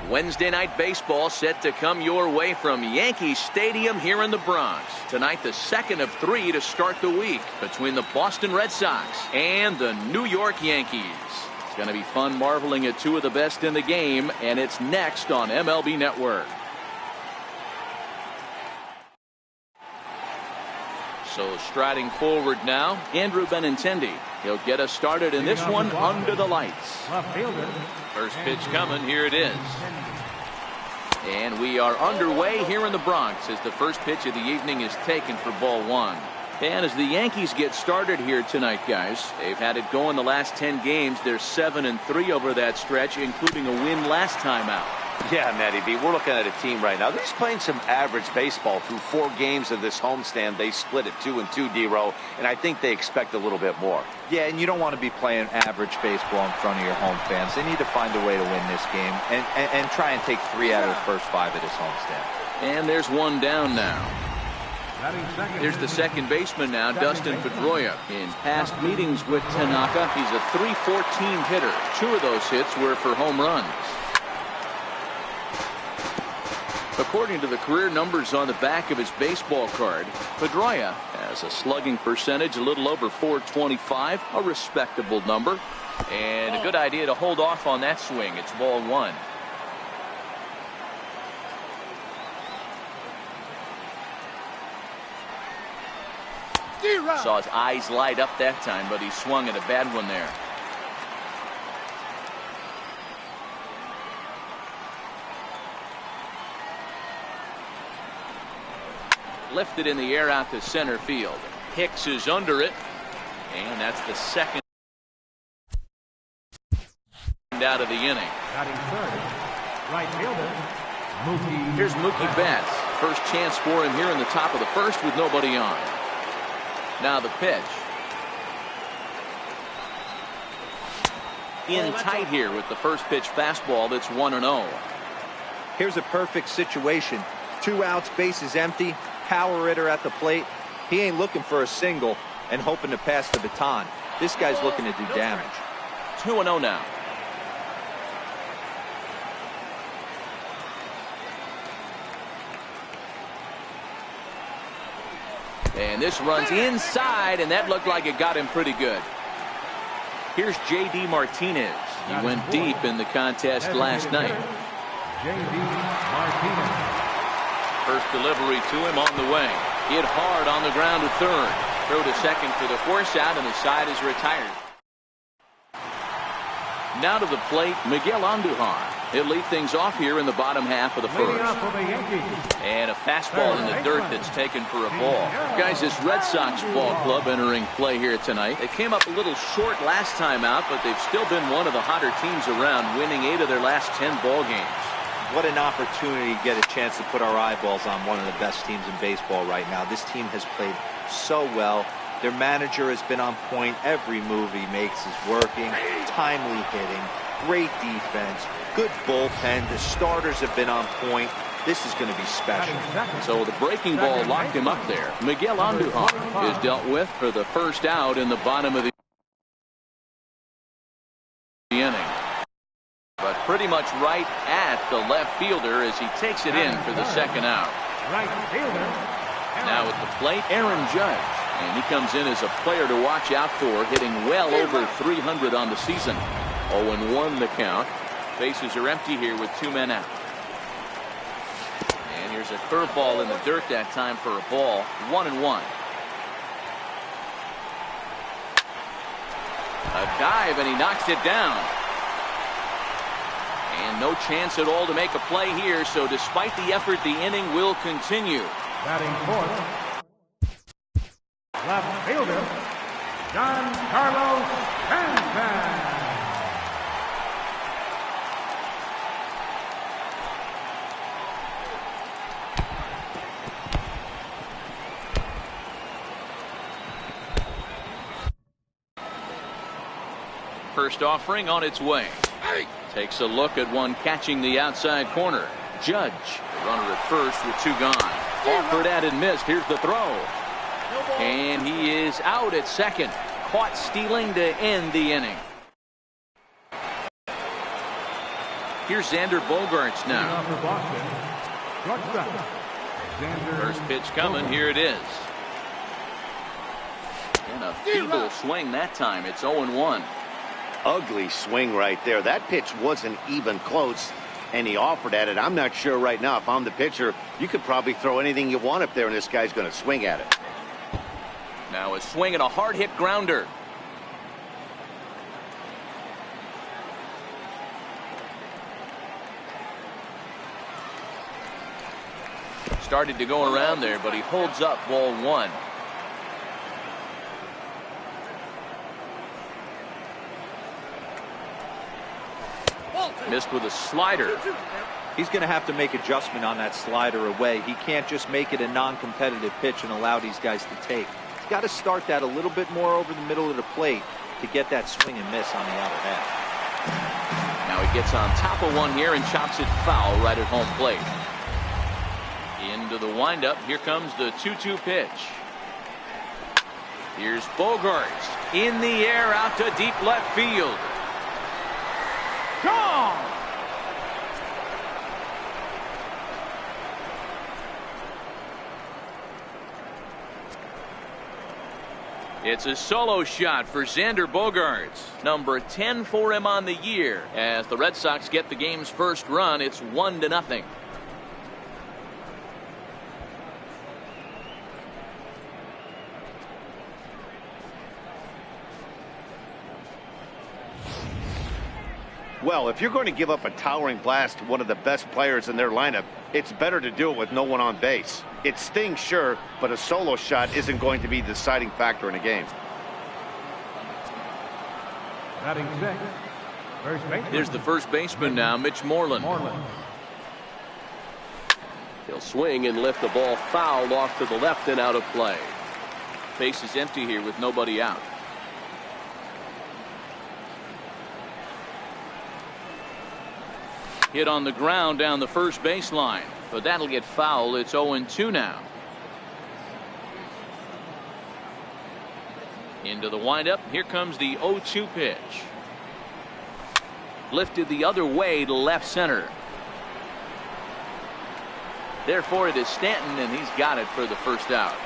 Wednesday night baseball set to come your way from Yankee Stadium here in the Bronx. Tonight, the second of 3 to start the week between the Boston Red Sox and the New York Yankees. It's going to be fun marveling at 2 of the best in the game, and it's next on MLB Network. So striding forward now, Andrew Benintendi. He'll get us started in this one under the lights. First pitch coming. Here it is. And we are underway here in the Bronx as the first pitch of the evening is taken for ball 1. And as the Yankees get started here tonight, guys, they've had it going the last 10 games. They're 7-3 over that stretch, including a win last time out. Yeah, Matty B, we're looking at a team right now. They're just playing some average baseball through 4 games of this homestand. They split it 2-2, D-Row, and I think they expect a little bit more. Yeah, and you don't want to be playing average baseball in front of your home fans. They need to find a way to win this game and try and take 3 out of the first 5 of this homestand. And there's one down now. Here's the second baseman now, Dustin Pedroia. In past meetings with Tanaka, he's a .314 hitter. 2 of those hits were for home runs. According to the career numbers on the back of his baseball card, Pedroia has a slugging percentage a little over .425, a respectable number, and a good idea to hold off on that swing. It's ball 1. Saw his eyes light up that time, but he swung at a bad one there. Lifted in the air out to center field. Hicks is under it, and that's the second out of the inning. Right fielder, Mookie. Here's Mookie Betts. First chance for him here in the top of the first with nobody on. Now the pitch. In tight here with the first pitch fastball that's 1-0. Here's a perfect situation. 2 outs, bases empty. Power hitter at the plate. He ain't looking for a single and hoping to pass the baton. This guy's looking to do damage. 2-0 now. And this runs inside, and that looked like it got him pretty good. Here's J.D. Martinez. He went deep in the contest last night. J.D. Martinez. First delivery to him on the way. Hit hard on the ground to third. Throw to second for the force out, and the side is retired. Now to the plate, Miguel Andujar. He'll lead things off here in the bottom half of the first. And a fastball in the dirt that's taken for a ball. Guys, this Red Sox ball club entering play here tonight. They came up a little short last time out, but they've still been one of the hotter teams around, winning 8 of their last 10 ball games. What an opportunity to get a chance to put our eyeballs on one of the best teams in baseball right now. This team has played so well. Their manager has been on point. Every move he makes is working. Timely hitting. Great defense. Good bullpen. The starters have been on point. This is going to be special. So the breaking ball locked him up there. Miguel Andujar is dealt with for the first out in the bottom of the inning. But pretty much right at the left fielder as he takes it in for the second out. Right fielder. Now at the plate, Aaron Judge. And he comes in as a player to watch out for, hitting well over 300 on the season. 0-1 the count. Bases are empty here with 2 men out. And here's a curveball in the dirt that time for a ball. 1-1. A dive, and he knocks it down. And no chance at all to make a play here, so despite the effort, the inning will continue. Batting fourth, left fielder, Giancarlo Stanton. First offering on its way. Takes a look at one catching the outside corner. Judge, the runner at first with 2 gone. Offered at and missed. Here's the throw. And he is out at second. Caught stealing to end the inning. Here's Xander Bogaerts now. For Boston, shortstop, Xander First pitch coming. Bogaerts. Here it is. And a feeble swing that time. It's 0-1. Ugly swing right there. That pitch wasn't even close, and he offered at it. I'm not sure right now, if I'm the pitcher, you could probably throw anything you want up there, and this guy's going to swing at it. Now a swing and a hard hit grounder. Started to go around there, but he holds up ball one. Missed with a slider. He's going to have to make adjustment on that slider away. He can't just make it a non-competitive pitch and allow these guys to take. He's got to start that a little bit more over the middle of the plate to get that swing and miss on the outer half. Now he gets on top of one here and chops it foul right at home plate. Into the windup. Here comes the 2-2 pitch. Here's Bogaerts in the air out to deep left field. Gone! It's a solo shot for Xander Bogaerts. Number 10 for him on the year. As the Red Sox get the game's first run, it's 1-0. Well, if you're going to give up a towering blast to one of the best players in their lineup, it's better to do it with no one on base. It stings, sure, but a solo shot isn't going to be the deciding factor in a game. Batting sixth, first baseman. Here's the first baseman now, Mitch Moreland. He'll swing and lift the ball foul off to the left and out of play. Base is empty here with nobody out. Hit on the ground down the first baseline, but that'll get foul. It's 0-2 now. Into the windup. Here comes the 0-2 pitch. Lifted the other way to left center. Therefore, it is Stanton, and he's got it for the first out.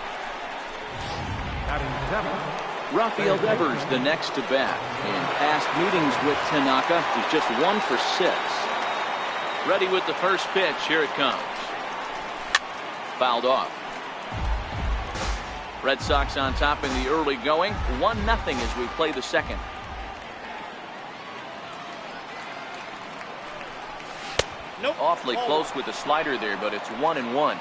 Batting seventh, Rafael Devers the next to bat. In past meetings with Tanaka, he's just 1 for 6. Ready with the first pitch. Here it comes. Fouled off. Red Sox on top in the early going. 1-0 as we play the second. Nope. Awfully close with the slider there, but it's 1-1.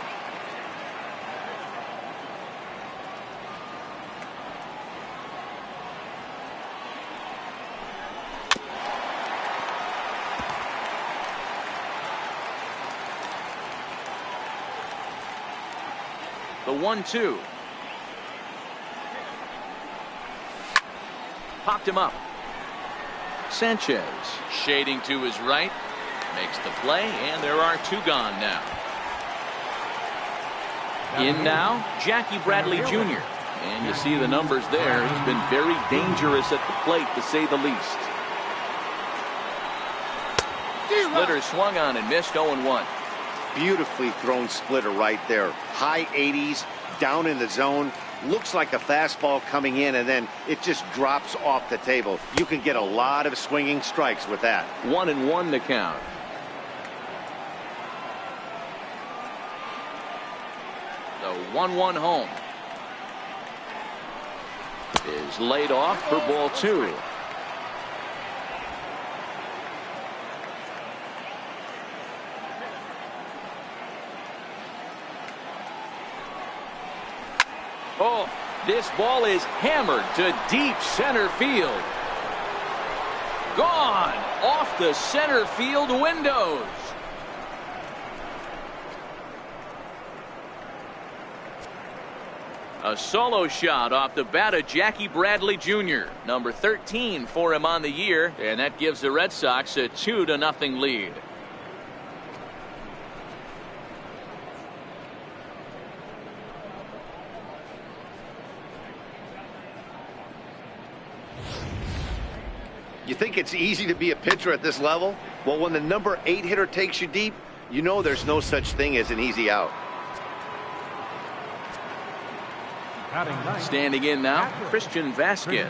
The 1-2. Popped him up. Sanchez shading to his right. Makes the play, and there are 2 gone now. In now, Jackie Bradley Jr. And you see the numbers there. He's been very dangerous at the plate, to say the least. Splitter swung on and missed. 0-1. Beautifully thrown splitter right there. High 80s, down in the zone. Looks like a fastball coming in, and then it just drops off the table. You can get a lot of swinging strikes with that. 1-1 to count. The 1-1 home is laid off for ball 2. Oh, this ball is hammered to deep center field. Gone off the center field windows. A solo shot off the bat of Jackie Bradley Jr. Number 13 for him on the year, and that gives the Red Sox a 2-0 lead. You think it's easy to be a pitcher at this level? Well, when the number 8 hitter takes you deep, you know there's no such thing as an easy out. Standing in now, Christian Vasquez.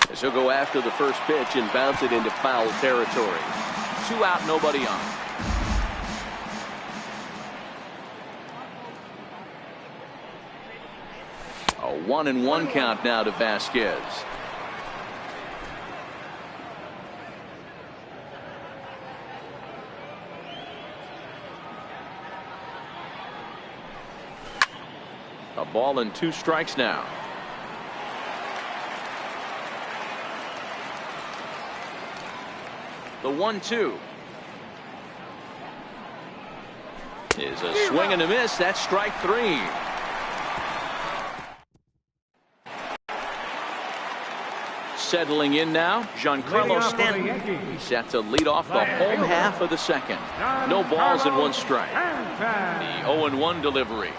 As he'll go after the first pitch and bounce it into foul territory. 2 out, nobody on. A 1-1 count now to Vasquez. A ball and 2 strikes now. The 1-2 is a swing and a miss. That's strike 3. Settling in now, Giancarlo Stanton. Set to lead off the home half of the second. No balls and 1 strike. The 0-1 delivery.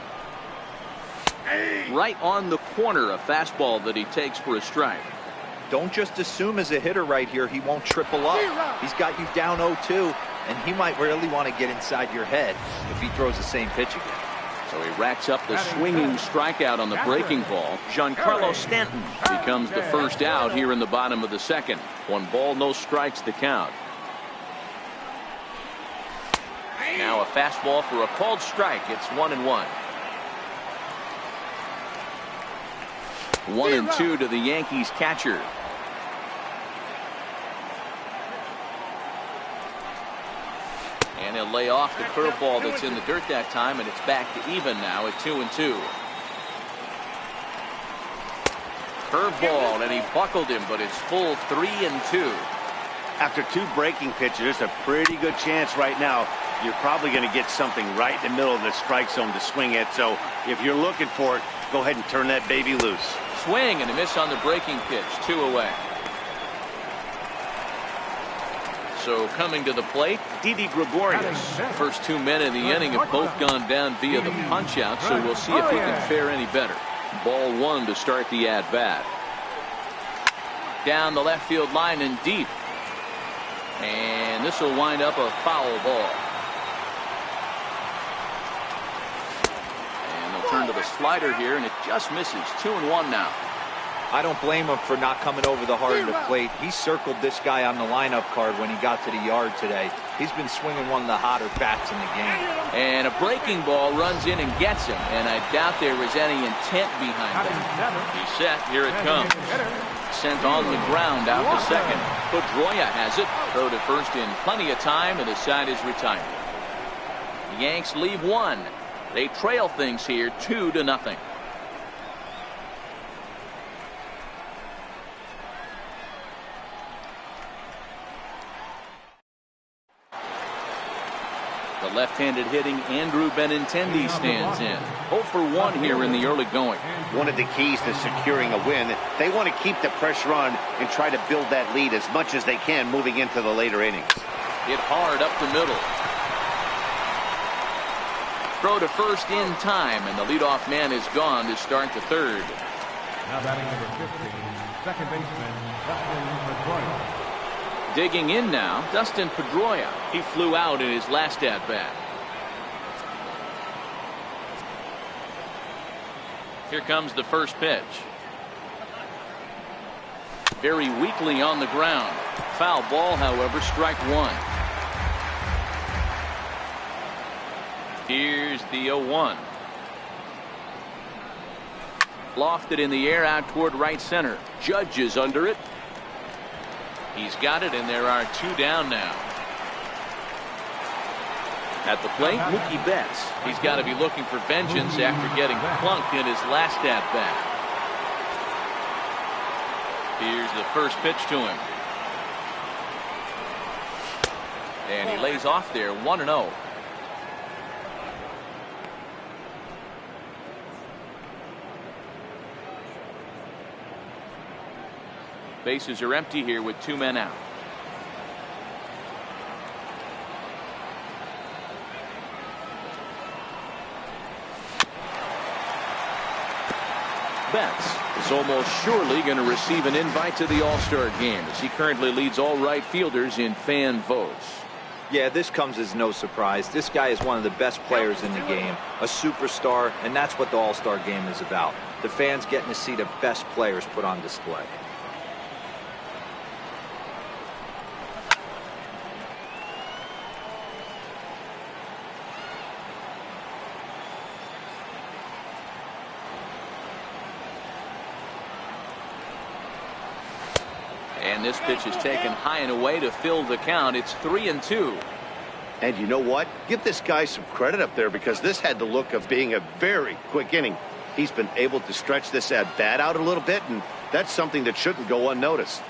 Right on the corner, a fastball that he takes for a strike. Don't just assume as a hitter right here he won't triple up. He's got you down 0-2, and he might really want to get inside your head if he throws the same pitch again. So he racks up the swinging strikeout on the breaking ball. Giancarlo Stanton becomes the first out here in the bottom of the second. 1 ball, no strikes to count. Now a fastball for a called strike. It's 1-1. 1-2 to the Yankees catcher. And he'll lay off the curveball that's in the dirt that time, and it's back to even now at 2-2. Curveball, and he buckled him, but it's full 3-2. After 2 breaking pitches, there's a pretty good chance right now you're probably going to get something right in the middle of the strike zone to swing at. So if you're looking for it, go ahead and turn that baby loose. Swing and a miss on the breaking pitch. 2 away. So coming to the plate, Didi Gregorius. First 2 men in the inning have both gone down via the punch out, so we'll see if he can fare any better. Ball 1 to start the at bat. Down the left field line and deep. And this will wind up a foul ball. And they'll turn to the slider here, and it just misses. 2-1 now. I don't blame him for not coming over the heart of the plate. He circled this guy on the lineup card when he got to the yard today. He's been swinging one of the hotter bats in the game. And a breaking ball runs in and gets him, and I doubt there was any intent behind it. He's set. Here it comes. Sent on the ground out to second. Pedroia has it. Throw to first in plenty of time, and the side is retired. The Yanks leave 1. They trail things here 2-0. The left-handed hitting Andrew Benintendi stands in. 0 for 1 here in the early going. One of the keys to securing a win, they want to keep the pressure on and try to build that lead as much as they can moving into the later innings. Hit hard up the middle. Throw to first in time, and the leadoff man is gone to start the third. Now batting number 15, second baseman Dustin Pedroia. Digging in now, Dustin Pedroia. He flew out in his last at-bat. Here comes the first pitch. Very weakly on the ground. Foul ball, however, strike 1. Here's the 0-1. Lofted in the air out toward right center. Judge is under it. He's got it, and there are 2 down now. At the plate, Mookie Betts. He's got to be looking for vengeance after getting plunked in his last at-bat. Here's the first pitch to him. And he lays off there, 1-0. Bases are empty here with 2 men out. Betts is almost surely going to receive an invite to the All-Star game, as he currently leads all right fielders in fan votes. Yeah, this comes as no surprise. This guy is one of the best players in the game, a superstar, and that's what the All-Star game is about. The fans getting to see the best players put on display. And this pitch is taken high and away to fill the count. It's 3-2. And you know what? Give this guy some credit up there, because this had the look of being a very quick inning. He's been able to stretch this at bat out a little bit, and that's something that shouldn't go unnoticed.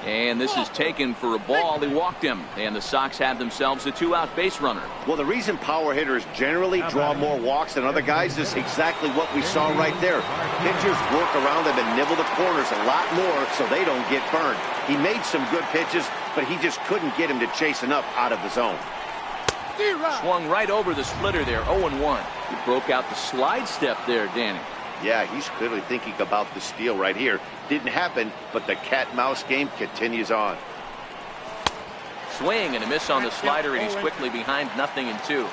And this is taken for a ball. He walked him, and the Sox have themselves a 2-out base runner. Well, the reason power hitters generally draw more walks than other guys is exactly what we saw right there. Pitchers work around them and nibble the corners a lot more so they don't get burned. He made some good pitches, but he just couldn't get him to chase enough out of the zone. Swung right over the splitter there, 0-1. He broke out the slide step there, Danny. Yeah, he's clearly thinking about the steal right here. Didn't happen, but the cat-mouse game continues on. Swing and a miss on the slider, and he's quickly behind 0-2.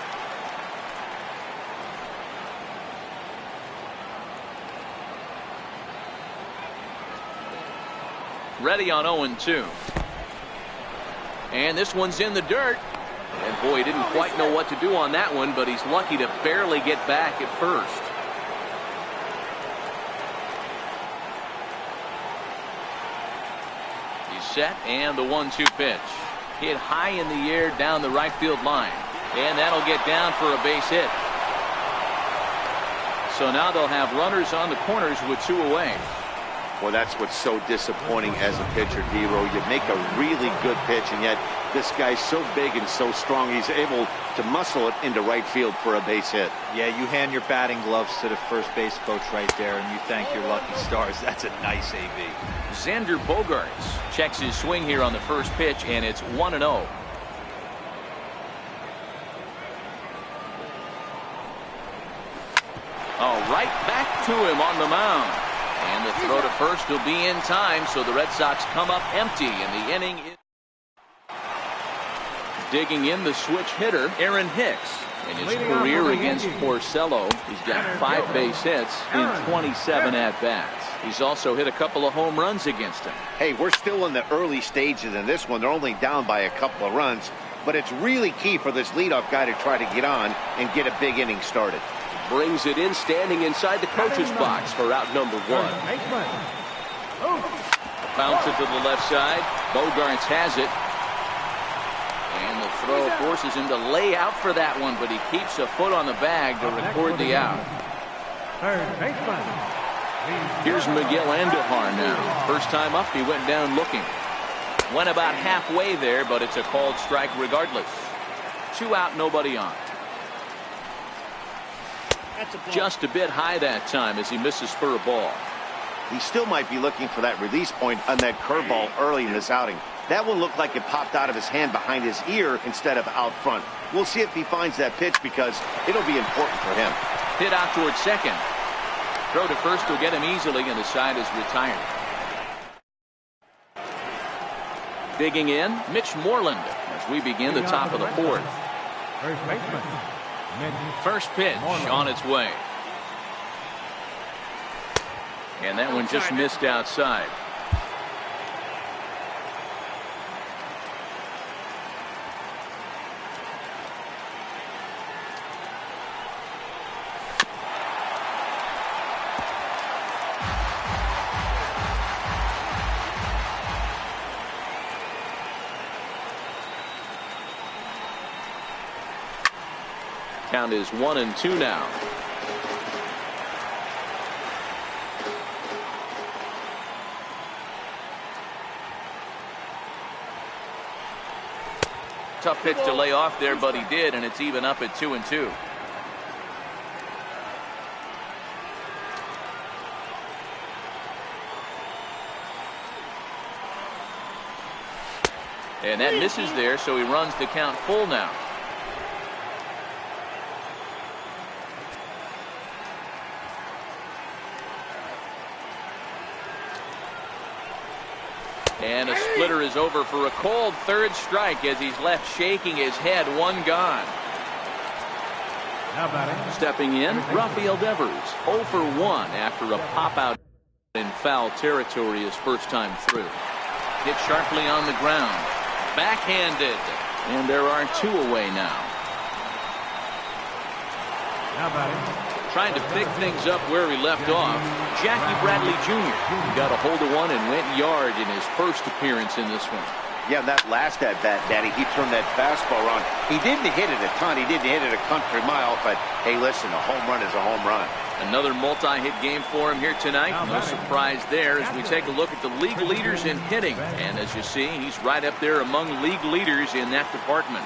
Ready on 0-2. And this one's in the dirt. And boy, he didn't quite know what to do on that one, but he's lucky to barely get back at first. Set, and the 1-2 pitch hit high in the air down the right field line, and that'll get down for a base hit. So now they'll have runners on the corners with 2 away. Well, that's what's so disappointing as a pitcher, D-Row. You make a really good pitch, and yet this guy's so big and so strong, he's able to muscle it into right field for a base hit. Yeah, you hand your batting gloves to the first base coach right there, and you thank your lucky stars. That's a nice AB. Xander Bogaerts checks his swing here on the first pitch, and it's 1-0. Right back to him on the mound. And the throw to first will be in time, so the Red Sox come up empty, and the inning is digging in the switch hitter, Aaron Hicks. In his career against Porcello, he's got 5 base hits in 27 at-bats. He's also hit a couple of home runs against him. Hey, we're still in the early stages in this one. They're only down by a couple of runs, but it's really key for this leadoff guy to try to get on and get a big inning started. Brings it in, standing inside the coach's box for out number 1. Bounce it to the left side. Bogaerts has it. And the throw forces him to lay out for that one, but he keeps a foot on the bag to record the out. Here's Miguel Andujar now. First time up, he went down looking. Went about halfway there, but it's a called strike regardless. 2 out, nobody on. Just a bit high that time as he misses for a ball. He still might be looking for that release point on that curveball early in this outing. That one looked like it popped out of his hand behind his ear instead of out front. We'll see if he finds that pitch, because it'll be important for him. Hit out towards second. Throw to first will get him easily, and the side is retired. Digging in, Mitch Moreland, as we begin the top of the 4th. First pitch on its way. And that one just missed outside. Count is 1-2 now. Tough pitch to lay off there, but he did, and it's even up at 2-2. And that misses there, so he runs the count full now. And a splitter is over for a cold third strike as he's left shaking his head. One gone. Now batting. Stepping in, Rafael Devers, 0 for 1 after a pop-out in foul territory his first time through. Hit sharply on the ground. Backhanded. And there are 2 away now. Now batting. Trying to pick things up where he left off, Jackie Bradley Jr. He got a hold of one and went yard in his first appearance in this one. Yeah, that last at-bat, Danny, he turned that fastball around. He didn't hit it a ton. He didn't hit it a country mile, but, hey, listen, a home run is a home run. Another multi-hit game for him here tonight. No surprise there as we take a look at the league leaders in hitting. And as you see, he's right up there among league leaders in that department.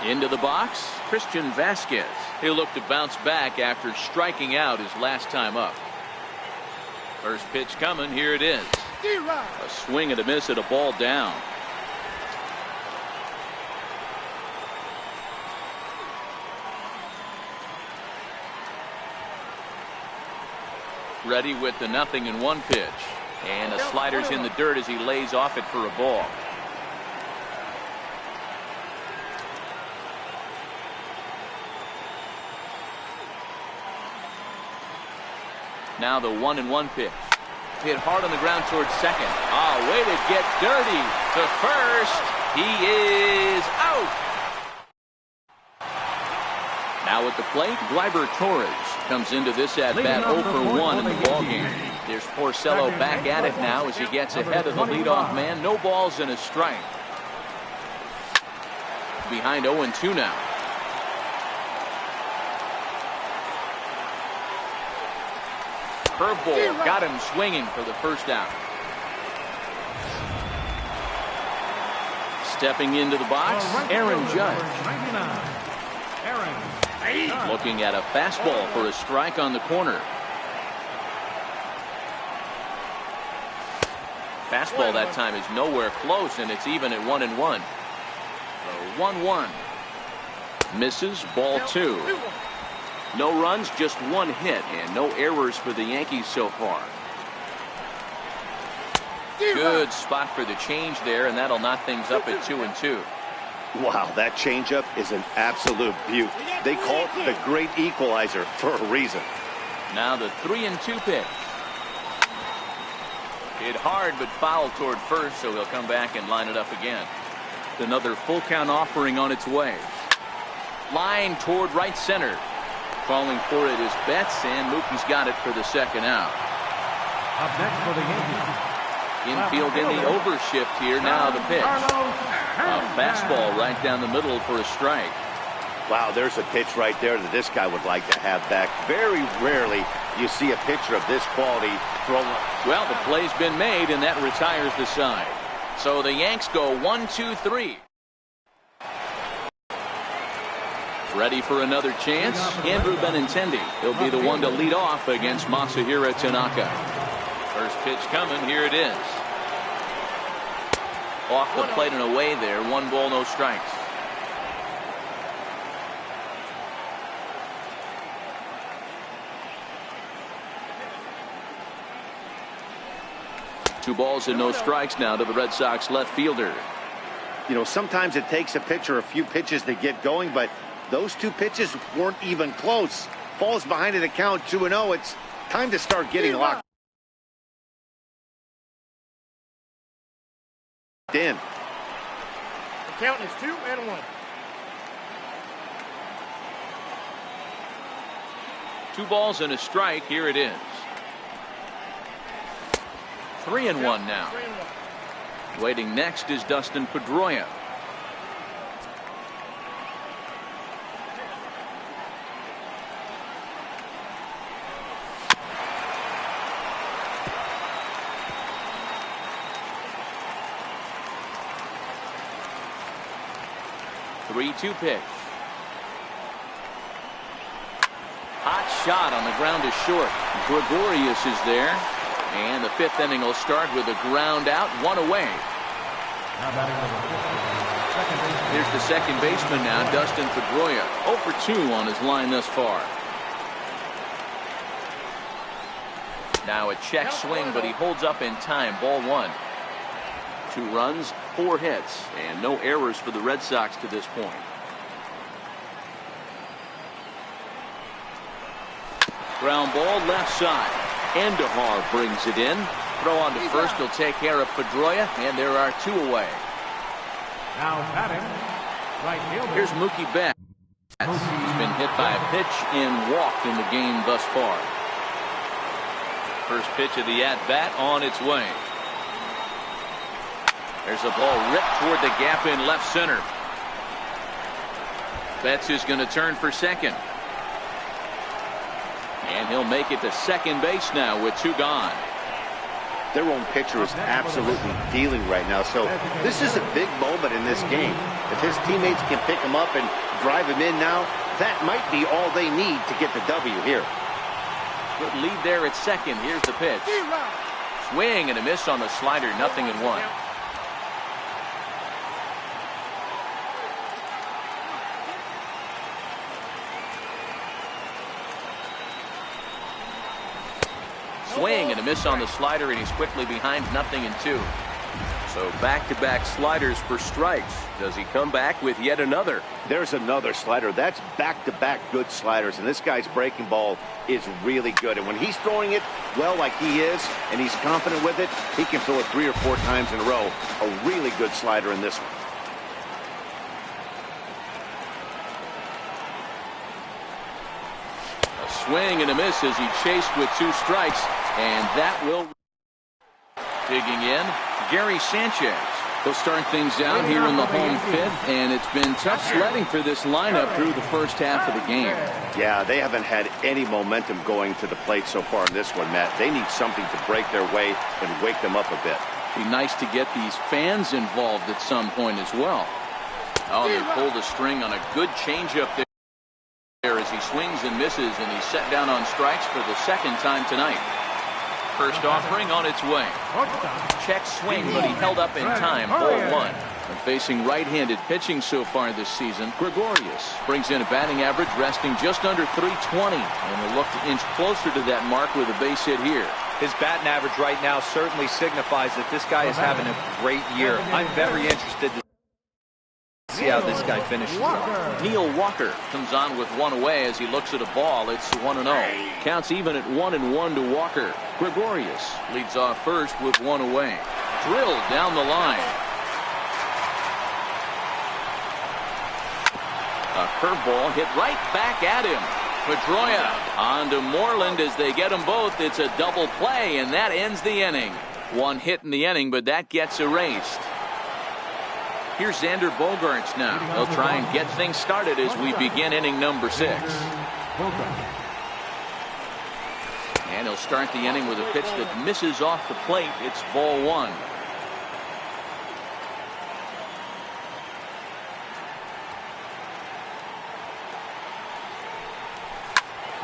Into the box, Christian Vasquez. He'll look to bounce back after striking out his last time up. First pitch coming. Here it is. A swing and a miss at a ball down. Ready with the 0-1 pitch. And the slider's in the dirt as he lays off it for a ball. Now the 1-1 pitch. Hit hard on the ground towards second. Way to get dirty to first. He is out. Now at the plate, Gleyber Torres comes into this at-bat 0 for 1 in the ballgame. There's Porcello back at it now as he gets ahead of the leadoff man. No balls and a strike. Behind 0-2 now. Curveball got him swinging for the first out. Stepping into the box, Aaron Judge. Looking at a fastball for a strike on the corner. Fastball that time is nowhere close, and it's even at 1-1. 1-1. Misses, ball 2. No runs, just 1 hit, and no errors for the Yankees so far. Good spot for the change there, and that'll knock things up at 2-2. Wow, that changeup is an absolute beaut. They call it the great equalizer for a reason. Now the 3-2 pitch. Hit hard but foul toward first, so he'll come back and line it up again. Another full count offering on its way. Line toward right center. Calling for it is Betts, and Mookie's got it for the second out. Up next for the Yankees. Infield in the overshift here. Now the pitch. A fastball right down the middle for a strike. Wow, there's a pitch right there that this guy would like to have back. Very rarely you see a pitcher of this quality throw. Well, the play's been made, and that retires the side. So the Yanks go 1-2-3. Ready for another chance? Andrew Benintendi. He'll be the one to lead off against Masahiro Tanaka. First pitch coming. Here it is. Off the plate and away there. 1 ball, no strikes. Two balls and no strikes now to the Red Sox left fielder. You know, sometimes it takes a pitcher a few pitches to get going, but those 2 pitches weren't even close. Falls behind in the count 2-0. It's time to start getting locked in. The count is 2-1. 2 balls and a strike. Here it is. 3-1 now. Waiting next is Dustin Pedroia. Three-two pitch. Hot shot on the ground is short. Gregorius is there. And the 5th inning will start with a ground out, 1 away. Here's the second baseman now, Dustin Pedroia. 0 for 2 on his line thus far. Now a check swing, but he holds up in time. Ball 1. 2 runs, 4 hits, and no errors for the Red Sox to this point. Ground ball left side. Andujar brings it in. Throw on to first. He'll take care of Pedroia, and there are 2 away. Now batting, right fielder. Here's Mookie Betts. He's been hit by a pitch and walked in the game thus far. First pitch of the at-bat on its way. There's a ball ripped toward the gap in left center. Betts is going to turn for second. And he'll make it to second base now with 2 gone. Their own pitcher is absolutely dealing right now, so this is a big moment in this game. If his teammates can pick him up and drive him in now, that might be all they need to get the W here. Good lead there at second. Here's the pitch. Swing and a miss on the slider. 0-1. Swing and a miss on the slider, and he's quickly behind 0-2. So back-to-back sliders for strikes. Does he come back with yet another? There's another slider. That's back-to-back good sliders, and this guy's breaking ball is really good. And when he's throwing it well like he is, and he's confident with it, he can throw it 3 or 4 times in a row. A really good slider in this one. Swing and a miss as he chased with 2 strikes, and that will. Digging in, Gary Sanchez. He'll start things out here in the home 5th, and it's been tough sledding for this lineup through the first half of the game. Yeah, they haven't had any momentum going to the plate so far in this one, Matt. They need something to break their way and wake them up a bit. Be nice to get these fans involved at some point as well. Oh, they pulled a string on a good changeup there as he swings and misses, and he's set down on strikes for the 2nd time tonight. First offering on its way. Check swing, but he held up in time. Ball 1. And facing right-handed pitching so far this season, Gregorius brings in a batting average resting just under 320, and will look to inch closer to that mark with a base hit here. His batting average right now certainly signifies that this guy is having a great year. I'm very interested to see how this guy finishes. Neil Walker comes on with 1 away as he looks at a ball. It's 1-0. Counts even at 1-1 to Walker. Gregorius leads off first with 1 away. Drilled down the line. A curveball hit right back at him. Pedroia on to Moreland as they get them both. It's a double play, and that ends the inning. 1 hit in the inning, but that gets erased. Here's Xander Bogaerts now. He'll try and get things started as we begin inning number 6. And he'll start the inning with a pitch that misses off the plate. It's ball 1.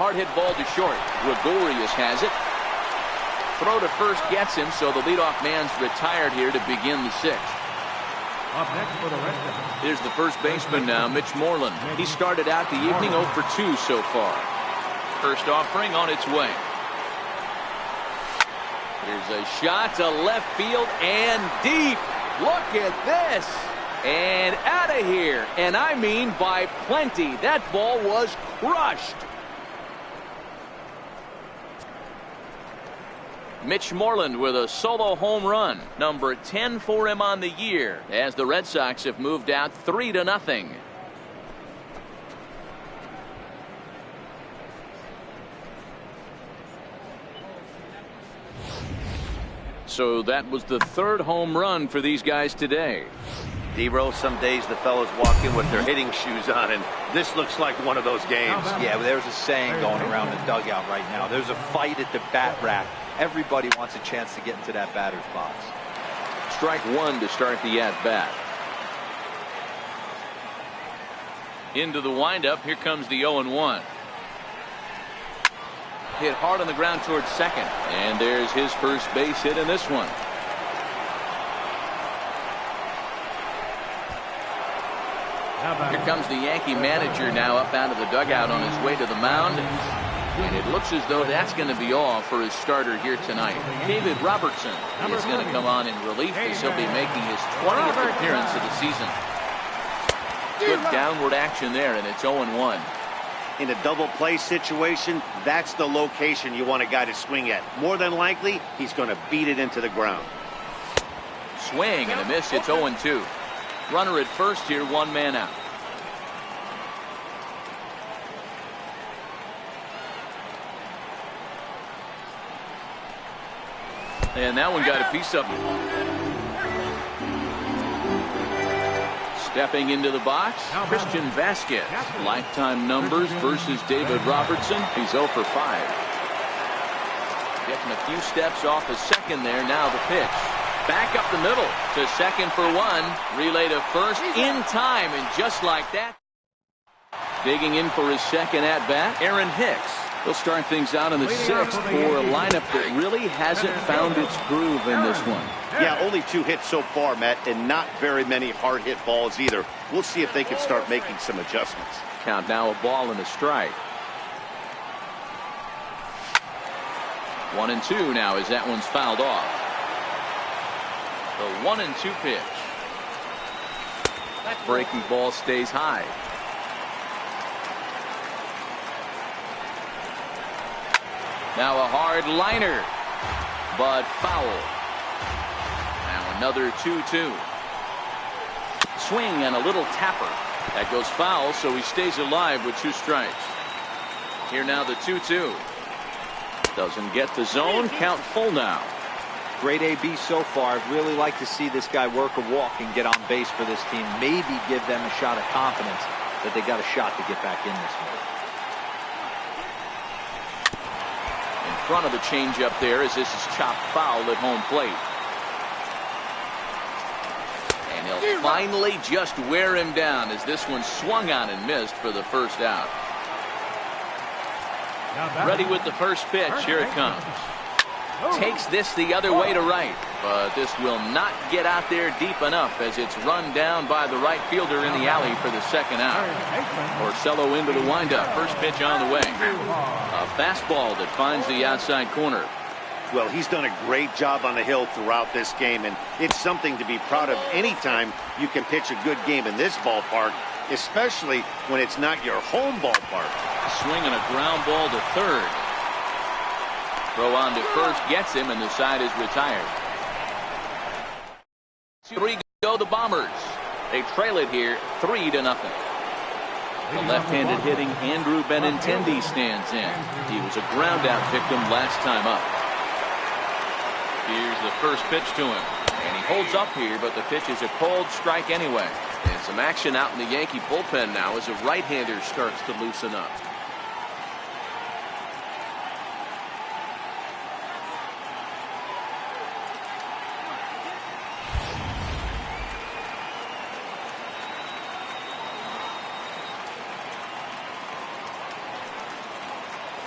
Hard hit ball to short. Gregorius has it. Throw to first gets him, so the leadoff man's retired here to begin the 6th. Up next for the Red Sox. Here's the first baseman now, Mitch Moreland. He started out the evening 0 for 2 so far. First offering on its way. Here's a shot to left field and deep. Look at this. And out of here. And I mean by plenty. That ball was crushed. Mitch Moreland with a solo home run, number 10 for him on the year, as the Red Sox have moved out 3-0. So that was the 3rd home run for these guys today. D-Row, some days the fellas walk in with their hitting shoes on, and this looks like one of those games. Yeah, there's a saying going around the dugout right now. There's a fight at the bat rack. Everybody wants a chance to get into that batter's box. Strike 1 to start the at-bat. Into the windup. Here comes the 0-1. Hit hard on the ground towards second. And there's his first base hit in this one. Here comes the Yankee manager now up out of the dugout on his way to the mound. And it looks as though that's going to be all for his starter here tonight. David Robertson is going to come on in relief as he'll be making his 20th appearance of the season. Good downward action there, and it's 0-1. In a double play situation, that's the location you want a guy to swing at. More than likely, he's going to beat it into the ground. Swing and a miss. It's 0-2. Runner at first here, one man out. And that one got a piece of it. Stepping into the box, Christian Vasquez. Lifetime numbers versus David Robertson. He's 0 for 5. Getting a few steps off his second there. Now the pitch. Back up the middle to second for 1. Relay to first in time, and just like that. Digging in for his second at bat, Aaron Hicks. He'll start things out in the 6th for a lineup that really hasn't found its groove in this one. Yeah, only 2 hits so far, Matt, and not very many hard hit balls either. We'll see if they can start making some adjustments. Count now, a ball and a strike. 1-2 now as that one's fouled off. The 1-2 pitch. Breaking ball stays high. Now a hard liner, but foul. Now another 2-2. Swing and a little tapper. That goes foul, so he stays alive with 2 strikes. Here now the 2-2. Doesn't get the zone. Count full now. Great AB so far. I'd really like to see this guy work a walk and get on base for this team. Maybe give them a shot of confidence that they got a shot to get back in this one. Front of the changeup there as this is chopped foul at home plate. And he'll finally just wear him down as this one swung on and missed for the first out. Ready with the first pitch. Here it comes. Takes this the other way to right, but this will not get out there deep enough as it's run down by the right fielder in the alley for the second out. Porcello into the windup. First pitch on the way. A fastball that finds the outside corner. Well, he's done a great job on the hill throughout this game, and it's something to be proud of anytime you can pitch a good game in this ballpark, especially when it's not your home ballpark. A swing and a ground ball to third. Throw on to first gets him, and the side is retired. 3 go the Bombers. They trail it here 3-0. The left-handed hitting Andrew Benintendi stands in. He was a ground-out victim last time up. Here's the first pitch to him, and he holds up here, but the pitch is a cold strike anyway. And some action out in the Yankee bullpen now as a right-hander starts to loosen up.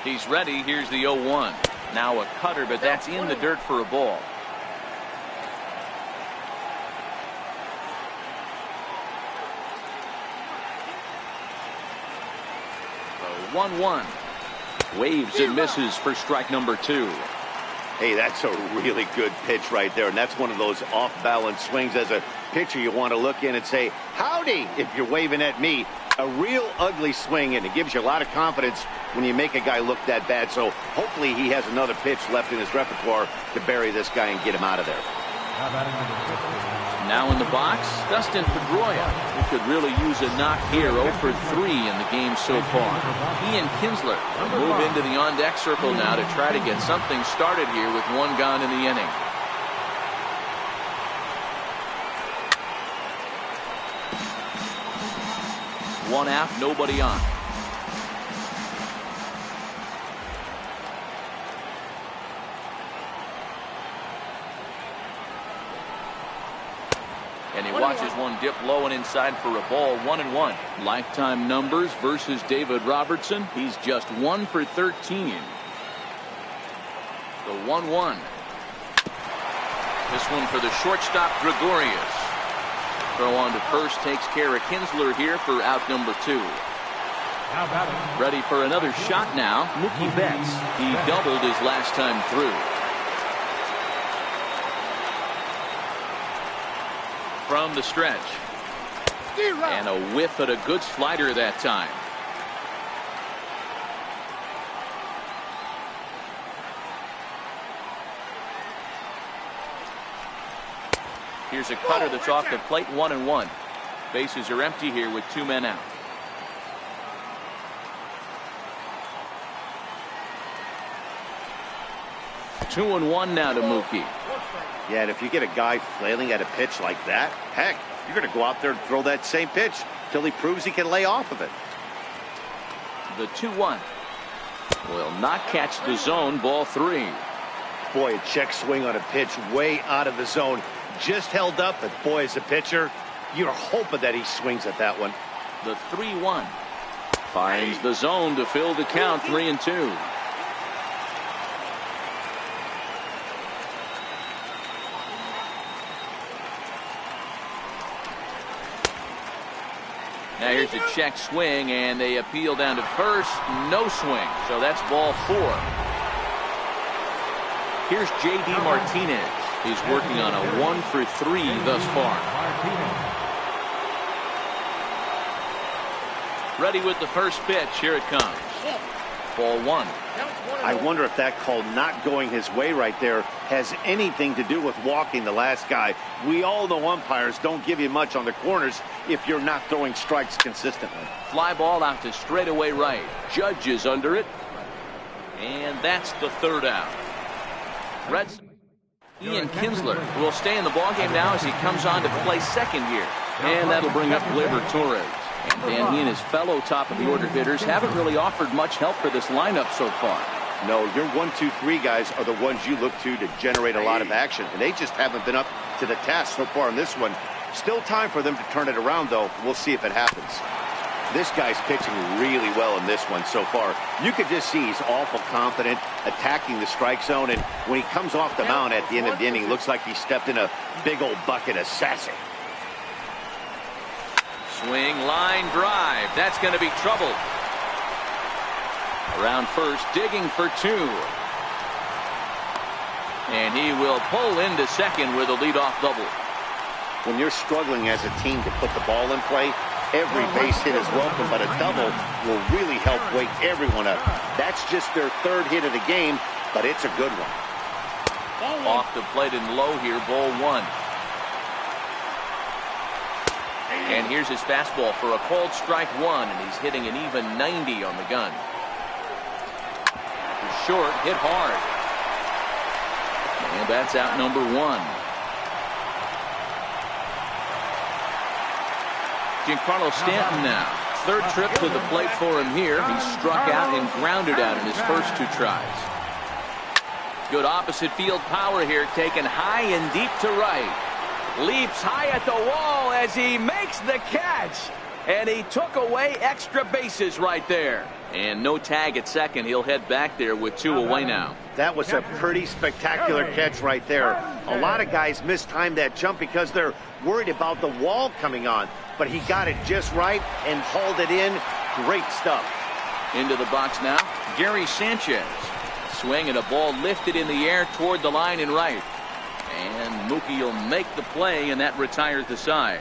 He's ready. Here's the 0-1. Now a cutter, but that's in the dirt for a ball. The 1-1. Waves and misses for strike number 2. Hey, that's a really good pitch right there, and that's one of those off-balance swings. As a pitcher, you want to look in and say, howdy, if you're waving at me. A real ugly swing, and it gives you a lot of confidence when you make a guy look that bad. So hopefully he has another pitch left in his repertoire to bury this guy and get him out of there. Now in the box, Dustin Pedroia, who could really use a knock here. 0 for 3 in the game so far. He and Kinsler will move into the on-deck circle now to try to get something started here with 1 gone in the inning. One out, nobody on. And he watches one dip low and inside for a ball. 1-1. Lifetime numbers versus David Robertson. He's just 1 for 13. The 1-1. This one for the shortstop, Gregorius. Throw on to first takes care of Kinsler here for out number 2. Now batting. Ready for another shot now. Mookie Betts. He doubled his last time through. From the stretch. And a whiff at a good slider that time. Here's a cutter that's off the plate, 1-1. Bases are empty here with 2 men out. Two and one now to Mookie. Yeah, and if you get a guy flailing at a pitch like that, heck, you're going to go out there and throw that same pitch till he proves he can lay off of it. The 2-1 will not catch the zone. Ball 3. Boy, a check swing on a pitch way out of the zone. Just held up, but boy, as a pitcher, you're hoping that he swings at that one. The 3-1 finds the zone to fill the count. 3-2. Now here's a check swing, and they appeal down to first. No swing, so that's ball 4. Here's J.D. Martinez. He's working on a 1-for-3 thus far. Ready with the first pitch. Here it comes. Ball 1. I wonder if that call not going his way right there has anything to do with walking the last guy. We all know umpires don't give you much on the corners if you're not throwing strikes consistently. Fly ball out to straightaway right. Judge is under it. And that's the 3rd out. Reds. Ian Kinsler will stay in the ballgame now as he comes on to play second here. And that'll bring up Gleyber Torres. And Dan, he and his fellow top-of-the-order hitters haven't really offered much help for this lineup so far. No, your 1-2-3 guys are the ones you look to generate a lot of action, and they just haven't been up to the task so far in this one. Still time for them to turn it around, though. We'll see if it happens. This guy's pitching really well in this one so far. You could just see he's awful confident, attacking the strike zone, and when he comes off the mound at the end of the inning, looks like he stepped in a big old bucket of sassy. Swing, line drive. That's going to be trouble. Around first, digging for 2. And he will pull into second with a leadoff double. When you're struggling as a team to put the ball in play, every base hit is welcome, but a double will really help wake everyone up. That's just their 3rd hit of the game, but it's a good one. Off the plate and low here, ball 1. And here's his fastball for a called strike 1, and he's hitting an even 90 on the gun. Short, hit hard. And that's out number 1. Giancarlo Stanton now. 3rd trip to the plate for him here. He struck out and grounded out in his first 2 tries. Good opposite field power here, taken high and deep to right. Leaps high at the wall as he makes the catch. And he took away extra bases right there. And no tag at second. He'll head back there with 2 away now. That was a pretty spectacular catch right there. A lot of guys mistime that jump because they're worried about the wall coming on. But he got it just right and hauled it in. Great stuff. Into the box now, Gary Sanchez. Swing and a ball lifted in the air toward the line and right. And Mookie will make the play, and that retires the side.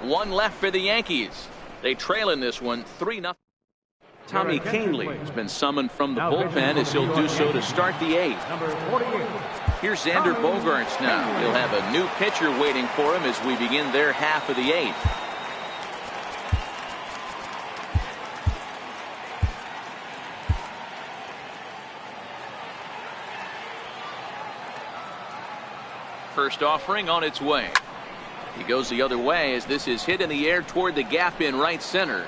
1 left for the Yankees. They trail in this one 3-0. Tommy Kahnle has been summoned from the bullpen as he'll do so to start the 8th. Here's Xander Bogaerts now. He'll have a new pitcher waiting for him as we begin their half of the 8th. First offering on its way. He goes the other way as this is hit in the air toward the gap in right center.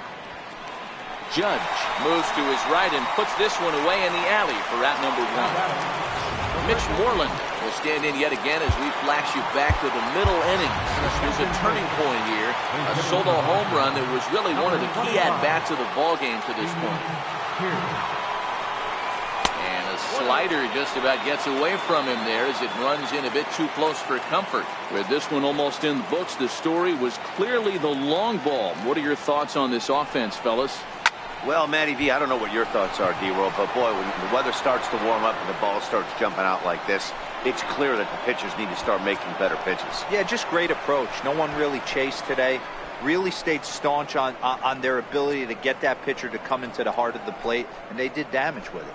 Judge moves to his right and puts this one away in the alley for out number 1. Mitch Moreland will stand in yet again as we flash you back to the middle innings. This was a turning point here. A solo home run that was really one of the key at-bats of the ballgame to this point. Slider just about gets away from him there as it runs in a bit too close for comfort. With this one almost in the books, the story was clearly the long ball. What are your thoughts on this offense, fellas? Well, Matty V, I don't know what your thoughts are, D-Roll, but boy, when the weather starts to warm up and the ball starts jumping out like this, it's clear that the pitchers need to start making better pitches. Yeah, just great approach. No one really chased today. Really stayed staunch on their ability to get that pitcher to come into the heart of the plate, and they did damage with it.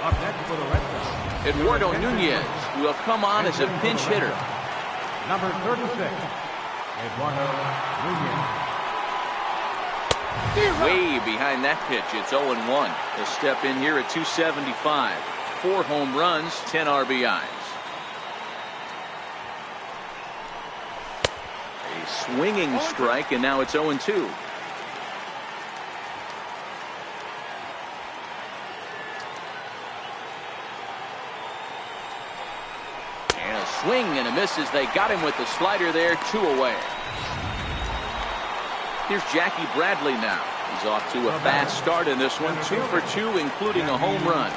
Up next for the Red Sox, Eduardo Nunez will come on as a pinch hitter. number 36, Eduardo Nunez. Way behind that pitch. It's 0-1. He'll step in here at 275. 4 home runs, 10 RBIs. A swinging strike, and now it's 0-2. Swing and a miss as they got him with the slider there. 2 away. Here's Jackie Bradley now. He's off to a fast start in this one. 2 for 2, including a home run.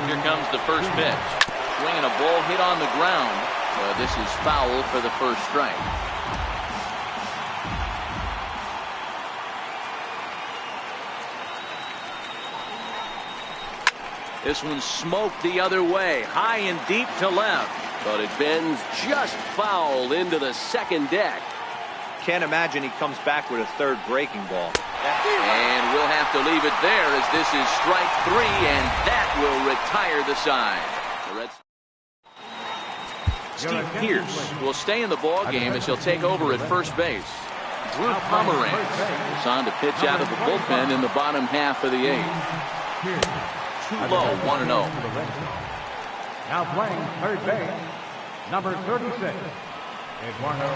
Here comes the first pitch. Swinging a ball hit on the ground. This is foul for the first strike. This one smoked the other way. High and deep to left. But it bends just foul into the second deck. Can't imagine he comes back with a third breaking ball. And we'll have to leave it there as this is strike 3, and that will retire the side. Steve Pearce will stay in the ball game as he'll take over at first base. Drew Pomeranz is on to pitch out of the bullpen in the bottom half of the 8th. Too low, 1-0. Now playing third base, number 36, Eduardo.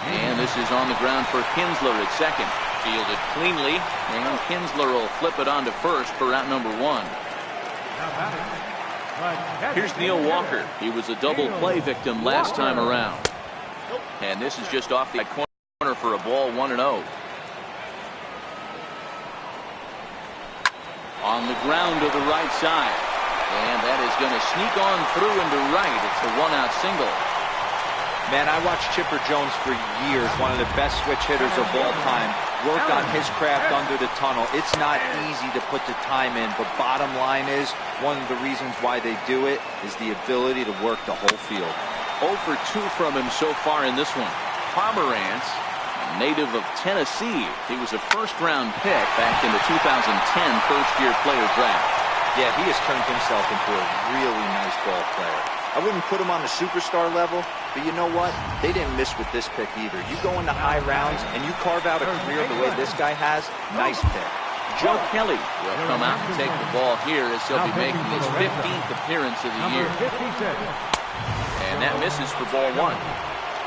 And this is on the ground for Kinsler at second. Fielded cleanly, and Kinsler will flip it on to first for out number 1. Here's Neil Walker. He was a double play victim last time around. And this is just off the corner for a ball, 1-0. On the ground to the right side. And that is going to sneak on through into right. It's a 1-out single. Man, I watched Chipper Jones for years, one of the best switch hitters of all time. Worked on his craft under the tunnel. It's not easy to put the time in, but bottom line is, one of the reasons why they do it is the ability to work the whole field. 0 for 2 from him so far in this one. Pomeranz, a native of Tennessee. He was a first-round pick back in the 2010 first-year player draft. Yeah, he has turned himself into a really nice ball player. I wouldn't put him on the superstar level, but you know what? They didn't miss with this pick either. You go into high rounds and you carve out a career the way this guy has, nice pick. Joe Kelly will come out and take the ball here as he'll be making his 15th appearance of the year. And that misses for ball 1.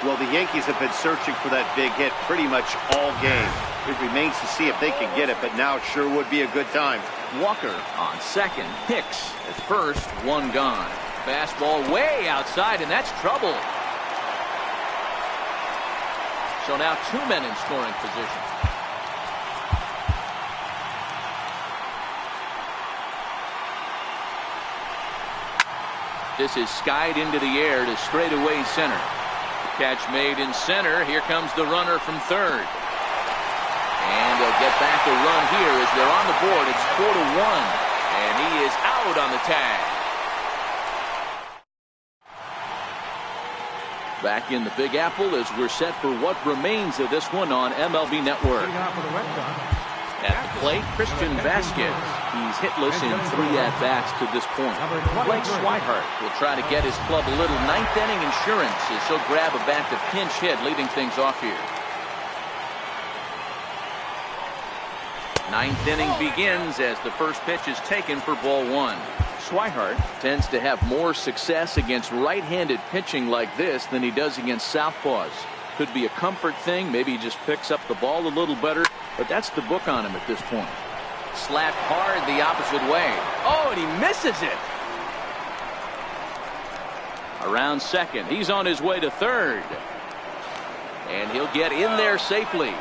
Well, the Yankees have been searching for that big hit pretty much all game. It remains to see if they can get it, but now it sure would be a good time. Walker on second. Hicks at first. 1 gone. Fastball way outside, and that's trouble. So now 2 men in scoring position. This is skied into the air to straightaway center. The catch made in center. Here comes the runner from third. And they'll get back a run here as they're on the board. It's 4-1. And he is out on the tag. Back in the Big Apple as we're set for what remains of this one on MLB Network. At the plate, Christian Vasquez. He's hitless in 3 at-bats to this point. Blake Swihart will try to get his club a little 9th inning insurance as he'll grab a bat to pinch hit, leading things off here. 9th inning begins as the first pitch is taken for ball 1. Swihart tends to have more success against right-handed pitching like this than he does against southpaws. Could be a comfort thing. Maybe he just picks up the ball a little better, but that's the book on him at this point. Slapped hard the opposite way. Oh, and he misses it. Around second. He's on his way to third. And he'll get in there safely.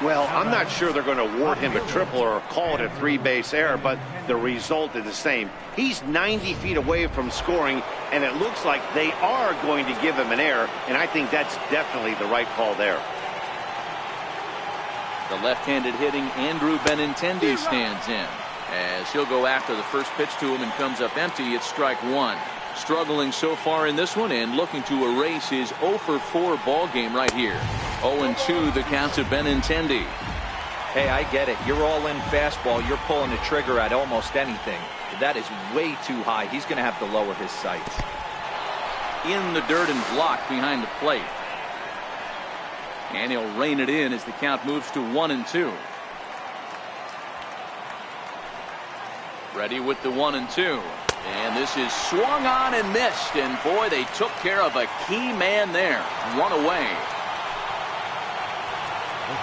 Well, I'm not sure they're going to award him a triple or call it a three-base error, but the result is the same. He's 90 feet away from scoring, and it looks like they are going to give him an error, and I think that's definitely the right call there. The left-handed hitting Andrew Benintendi stands in, as he'll go after the first pitch to him and comes up empty. It's strike one. Struggling so far in this one and looking to erase his 0 for 4 ball game right here. 0-2 the count to Benintendi. Hey, I get it. You're all in fastball. You're pulling the trigger at almost anything. That is way too high. He's going to have to lower his sights. In the dirt and blocked behind the plate. And he'll rein it in as the count moves to 1-2. Ready with the 1-2. And this is swung on and missed. And boy, they took care of a key man there. One away.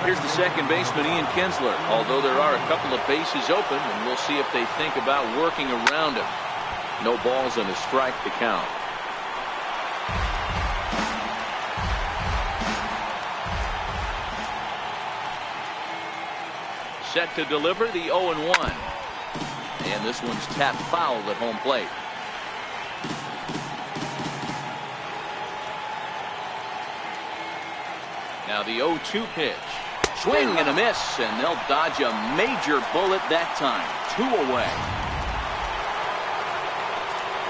Here's the second baseman, Ian Kinsler. Although there are a couple of bases open, and we'll see if they think about working around him. No balls and a strike to count. Set to deliver the 0-1. And this one's tapped foul at home plate. Now the 0-2 pitch. Swing and a miss, and they'll dodge a major bullet that time. 2 away.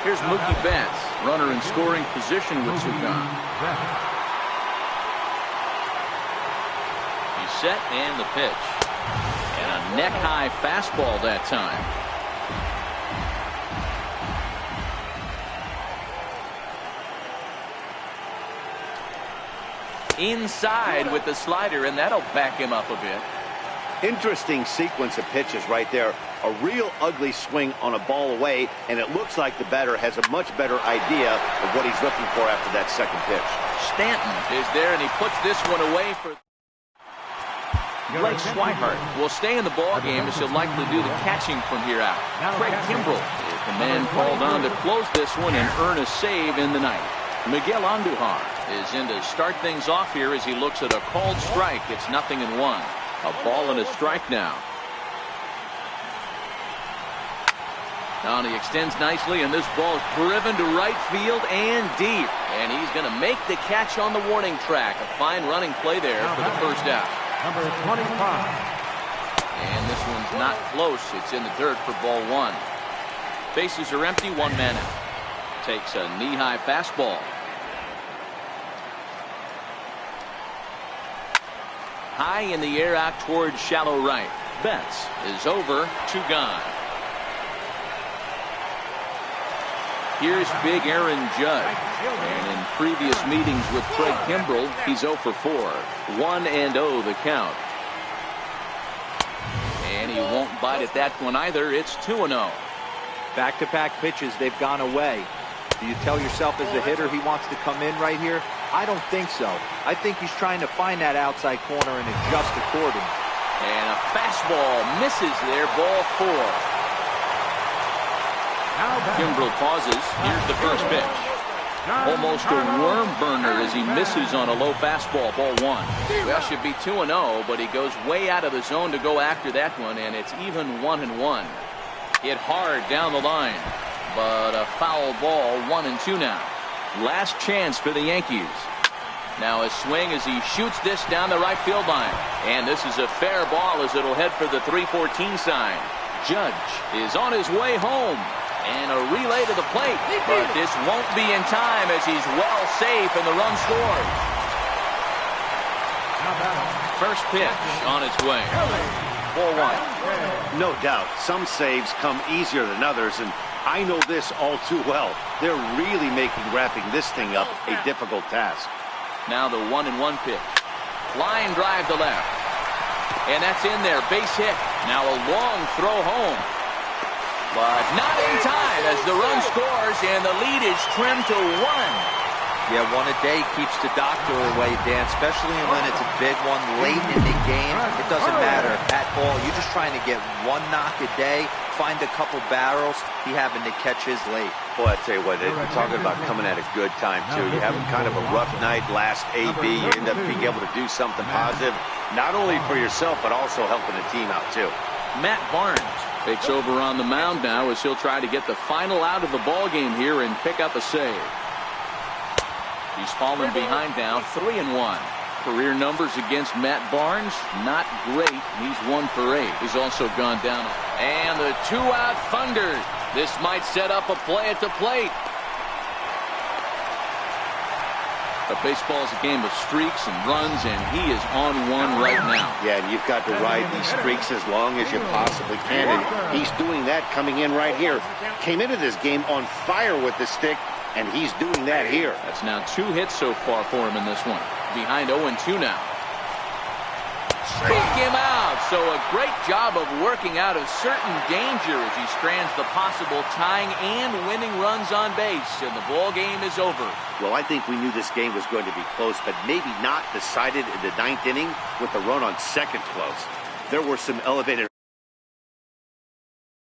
Here's Mookie Betts, runner in scoring position with 2 gone. He's set and the pitch. And a neck-high fastball that time. Inside with the slider, and that'll back him up a bit. Interesting sequence of pitches right there. A real ugly swing on a ball away, and it looks like the batter has a much better idea of what he's looking for after that second pitch. Stanton is there, and he puts this one away for Blake Swihart. Will stay in the ball game as he'll likely do the catching from here out. Craig Kimbrell is the man called on to close this one and earn a save in the ninth. Miguel Andujar is in to start things off here as he looks at a called strike. It's 0-1. A ball and a strike now. Now he extends nicely, and this ball is driven to right field and deep. And he's going to make the catch on the warning track. A fine running play there for the first out. Number 25. And this one's not close. It's in the dirt for ball 1. Bases are empty, 1 man out. Takes a knee-high fastball. High in the air out towards shallow right. Betts is over, 2 gone. Here's big Aaron Judge. And in previous meetings with Craig Kimbrell, he's 0 for 4. 1-0 the count. And he won't bite at that one either. It's 2-0. Back-to-back pitches, they've gone away. Do you tell yourself as a hitter he wants to come in right here? I don't think so. I think he's trying to find that outside corner and adjust accordingly. And a fastball misses there, ball 4. Kimbrell pauses. Here's the first pitch. Almost a worm burner as he misses on a low fastball, ball 1. Well, should be 2-0, but he goes way out of the zone to go after that one, and it's even 1-1. Hit hard down the line, but a foul ball, 1-2 now. Last chance for the Yankees. Now a swing as he shoots this down the right field line. And this is a fair ball as it'll head for the 314 sign. Judge is on his way home. And a relay to the plate. But this won't be in time as he's well safe and the run scores. First pitch on its way. Ball 1. No doubt, some saves come easier than others, and I know this all too well. They're really making wrapping this thing up a difficult task. Now the 1-1 pitch. Line drive to left. And that's in there. Base hit. Now a long throw home. But not in time as the run scores and the lead is trimmed to 1. Yeah, one a day keeps the doctor away, Dan, especially when it's a big one late in the game. It doesn't matter at all. You're just trying to get one knock a day, find a couple barrels. He happened to catch his late. Boy, I tell you what, we're talking about coming at a good time, too. You're having kind of a rough night last AB. You end up being able to do something positive, not only for yourself, but also helping the team out, too. Matt Barnes takes over on the mound now as he'll try to get the final out of the ball game here and pick up a save. He's fallen behind now, 3-1. Career numbers against Matt Barnes, not great. He's 1 for 8. He's also gone down. And the 2-out thunder. This might set up a play at the plate. But baseball's a game of streaks and runs, and he is on one right now. Yeah, and you've got to ride these streaks as long as you possibly can. And he's doing that coming in right here. Came into this game on fire with the stick, and he's doing that here. That's now 2 hits so far for him in this one. Behind 0-2 now. Strike him out. So a great job of working out a certain danger as he strands the possible tying and winning runs on base. And the ball game is over. Well, I think we knew this game was going to be close, but maybe not decided in the 9th inning with the run on second close. There were some elevated